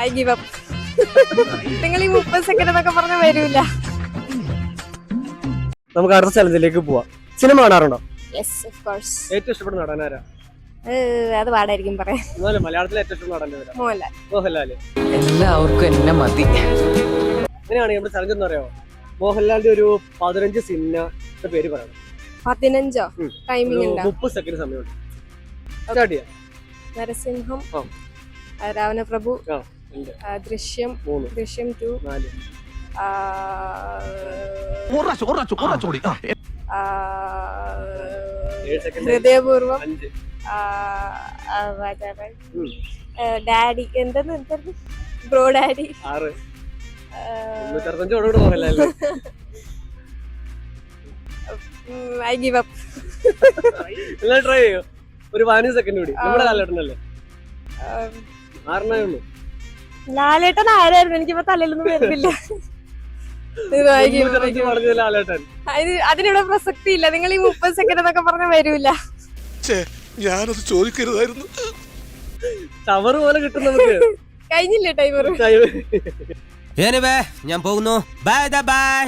I give up. നിങ്ങൾ ഈ 30 second എന്നൊക്കെ പറഞ്ഞാൽ വരൂല. നമുക്ക് അടുത്ത ചലഞ്ചിലേക്ക് പോവാം. സിനിമ കാണാറുണ്ടോ? Yes of course. ഏറ്റവും ഇഷ്ടപ്പെട്ട നടനാരാ? അത് പാടായിരിക്കും പറയാൻ. മലയാളത്തിലെ ഏറ്റവും ഇഷ്ടപ്പെട്ട നടൻ മോഹൻലാൽ. മോഹൻലാല്. എല്ലാവർക്കും എന്നെ മതി. അങ്ങനെയാണെങ്കിൽ നമ്മുടെ ചലഞ്ച് എന്ന് പറയാമോ? മോഹൻലാലിന്റെ ഒരു 15 സിനിമ പേര് പറയണം. 15 ടൈമിംഗ് ഉണ്ടോ? 30 സെക്കൻഡ് സമയമുണ്ട്. സ്റ്റാർട്ട് ചെയ്യാം. നരസിംഹം, രാവണപ്രഭു, ദൃശ്യം 3, ദൃശ്യം 2, 4, ഹൃദയപൂർവം, ഡാഡി എന്തായിരുന്നു bro daddy, 6 Mohanlal. I give up. നിങ്ങൾ ട്രൈ ചെയ്യോ? ഒരു 15 സെക്കൻഡ് കൂടി. നമ്മുടെ ലാലേട്ടനല്ലേ? 6 ഉള്ളൂ. ലാലേട്ടൻ ആരായിരുന്നു? എനിക്കിപ്പോ തലയിലൊന്നും വരുന്നില്ല. അതിനിവിടെ പ്രസക്തി ഇല്ല. നിങ്ങൾ ഈ 30 സെക്കൻഡ് എന്നൊക്കെ പറഞ്ഞാൽ വരൂല. ഞാനത് ചോദിക്കരുതായിരുന്നു. ടവർ പോലെ കിട്ടും നമുക്ക്. കഴിഞ്ഞില്ലേ ടൈമർ? ഞാൻ പോകുന്നു. Bye bye.